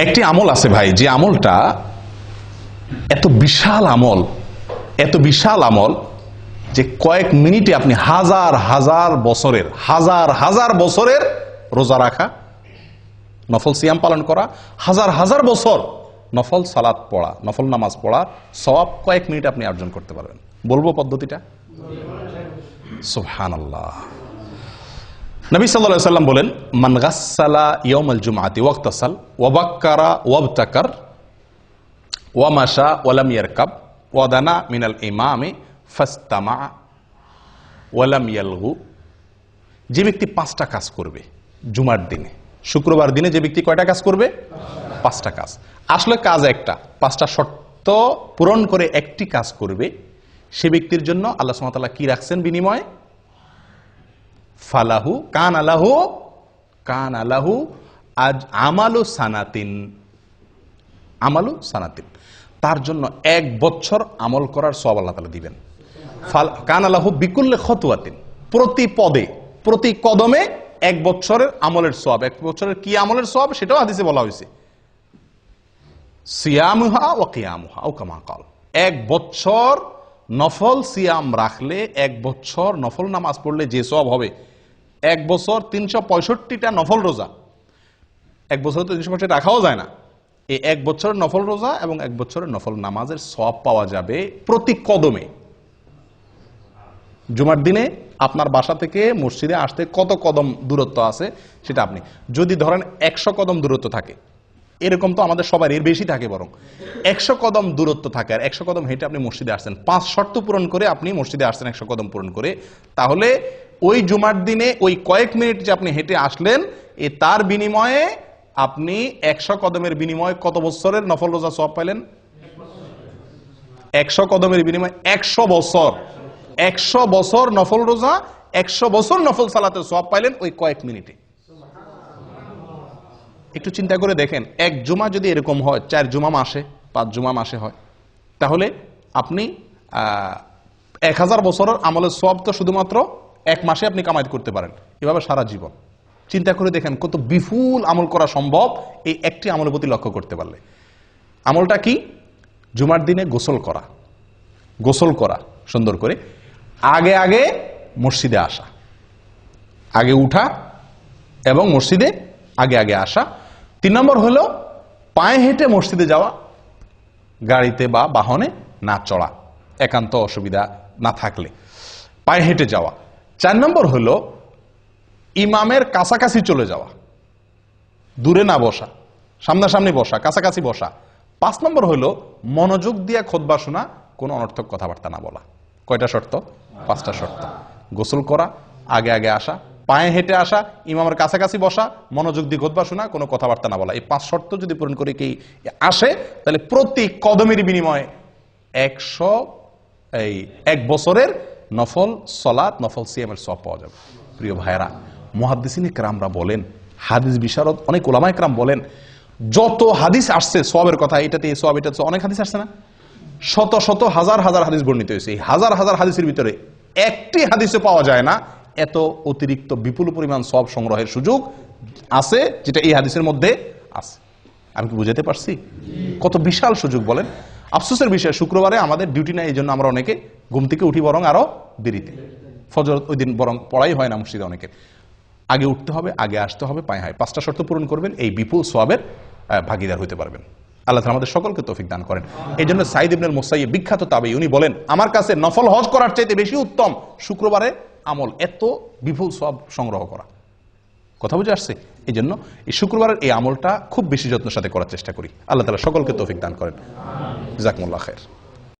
একটি আমল আছে ভাই, যে আমলটা এত বিশাল আমল যে কয়েক মিনিটে আপনি হাজার হাজার বছরের রোজা রাখা, নফল সিয়াম পালন করা, হাজার বছর নফল সালাত পড়া, নফল নামাজ পড়া সওয়াব কয়েক মিনিট আপনি অর্জন করতে পারবেন। বলবো পদ্ধতিটা? সুবহানাল্লাহ। নবী সাল্লাল্লাহু আলাইহি ওয়াসাল্লাম বলেন, মান গাসসালা ইয়াউমাল জুমআতি ওয়াক্তাসাল ওয়া বাক্কারা ওয়াবতাকার ওয়া মাশা ওয়া লাম ইয়ারকাব ওয়া দানা মিনাল ইমামি ফাস্তামা ওয়া লাম ইয়ালগু। যে ব্যক্তি 5টা কাজ করবে জুমার দিনে, শুক্রবার দিনে যে ব্যক্তি কয়টা কাজ করবে? 5টা কাজ। আসলে কাজ একটা, 5টা শর্ত পূরণ করে একটি কাজ করবে, সে ব্যক্তির জন্য আল্লাহ সুবহানাহু ওয়া তাআলা কি রাখছেন বিনিময়? ফালাহু কান আলাহু আজ আমালু সানাতিন, তার জন্য 1 বছর আমল করার সওয়াব আল্লাহ তাআলা দিবেন। কান আলাহু বিকুল্লি খতওয়াতিন, প্রতি পদে প্রতি কদমে 1 বছরের আমলের সওয়াব। 1 বছরের কি আমলের সওয়াব সেটাও হাদিসে বলা হয়েছে, সিয়ামুহা ওয়া কিয়ামুহা আও কামা ক্বাল। 1 বছর নফল সিয়াম রাখলে, 1 বছর নফল নামাজ পড়লে যে সওয়াব হবে, 1 বছর 365টা নফল রোজা, 1 বছর তো 365 রাখাও যায় না, এই 1 বছরের নফল রোজা এবং 1 বছরের নফল নামাজের সওয়াব পাওয়া যাবে প্রতি কদমে। জুমার দিনে আপনার বাসা থেকে মসজিদে আসতে কত কদম দূরত্ব আছে সেটা আপনি যদি ধরেন 100 কদম দূরত্ব থাকে, এরকম তো আমাদের সবার এর বেশি থাকে, বরং 100 কদম দূরত্ব থাকে, আর 100 কদম হেঁটে আপনি মসজিদে আসছেন, 5 শর্ত পূরণ করে আপনি মসজিদে আসছেন 100 কদম পূরণ করে, তাহলে ওই জুমার দিনে ওই কয়েক মিনিট যে আপনি হেঁটে আসলেন, তার বিনিময়ে আপনি 100 কদমের বিনিময়ে কত বছরের নফল রোজা সওয়াব পাইলেন? 100 কদমের বিনিময়ে 100 বছর, 100 বছর নফল রোজা, 100 বছর নফল সালাতের সওয়াব পাইলেন ওই কয়েক মিনিটে। একটু চিন্তা করে দেখেন, 1 জুমা যদি এরকম হয়, 4 জুমা মাসে, 5 জুমা মাসে হয়, তাহলে আপনি 1000 বছরের আমলের সওয়াব তো শুধুমাত্র 1 মাসে আপনি কামাই করতে পারেন, এভাবে সারা জীবন। চিন্তা করে দেখেন কত বিপুল আমল করা সম্ভব এই একটি আমলের প্রতি লক্ষ্য করতে পারলে। আমলটা কি? জুমার দিনে গোসল করা সুন্দর করে, আগে মসজিদে আসা, আগে উঠা এবং মসজিদে আগে আসা। 3 নম্বর হলো পায়ে হেঁটে মসজিদে যাওয়া, গাড়িতে বা বাহনে না চড়া, একান্ত অসুবিধা না থাকলে পায়ে হেঁটে যাওয়া। 4 নম্বর হলো ইমামের কাছাকাছি চলে যাওয়া, দূরে না বসা, সামনাসামনি বসা, কাছাকাছি বসা। 5 নম্বর হলো মনোযোগ দিয়ে খুতবা শোনা, কোনো অনর্থক কথাবার্তা না বলা। কয়টা শর্ত? 5টা শর্ত। গোসল করা, আগে আসা, পায়ে হেঁটে আসা, ইমামের কাছাকাছি বসা, মনোযোগ দিয়ে খুতবা শোনা, কোনো কথাবার্তা না বলা। এই 5 শর্ত যদি পূরণ করে কি আসে, তাহলে প্রতি কদমের বিনিময়ে 1 বছরের নফল সালাত, নফল সিয়ামের সওয়াব পাওয়া যাবে। প্রিয় ভাইরা, মুহাদ্দিসিন ইকরামরা বলেন, হাদিস বিশারদ অনেক উলামা ইকরাম বলেন, যত হাদিস আসছে সওয়াবের কথা, এটাতে এই সওয়াব, এটাতে অনেক হাদিস আসছে না, শত হাজার হাদিস বর্ণিত হয়েছে। এই হাজার হাদিসের ভিতরে একটি হাদিসে পাওয়া যায় না এত অতিরিক্ত বিপুল পরিমাণ সওয়াব সংগ্রহের সুযোগ আছে যেটা এই হাদিসের মধ্যে আছে। আমি কি বুঝাতে পারছি? কত বিশাল সুযোগ বলেন। আফসোসের বিষয়, শুক্রবারে আমাদের ডিউটি নাই, এই জন্য আমরা অনেকে ঘুম থেকে উঠি বরং আরো দেরিতে, ফজর ওই দিন বরং পড়াই হয় না মসজিদে অনেকের। আগে উঠতে হবে, আগে আসতে হবে, পায়ে হয়। 5টা শর্ত পূরণ করবেন, এই বিপুল সওয়াবের ভাগীদার হতে পারবেন। আল্লাহ তাআলা আমাদের সকলকে তৌফিক দান করেন। এই জন্য সাঈদ ইবনুল মুসাইয়্যিব, বিখ্যাত তাবেঈ, উনি বলেন, আমার কাছে নফল হজ করার চাইতে বেশি উত্তম শুক্রবারে আমল, এত বিপুল সওয়াব সংগ্রহ করা। কথা বুঝে আসছে? এই জন্য এই শুক্রবারের এই আমলটা খুব বেশি যত্নের সাথে করার চেষ্টা করি। আল্লাহ তাআলা সকলকে তৌফিক দান করেন। জাযাকুমুল্লাহ খায়র।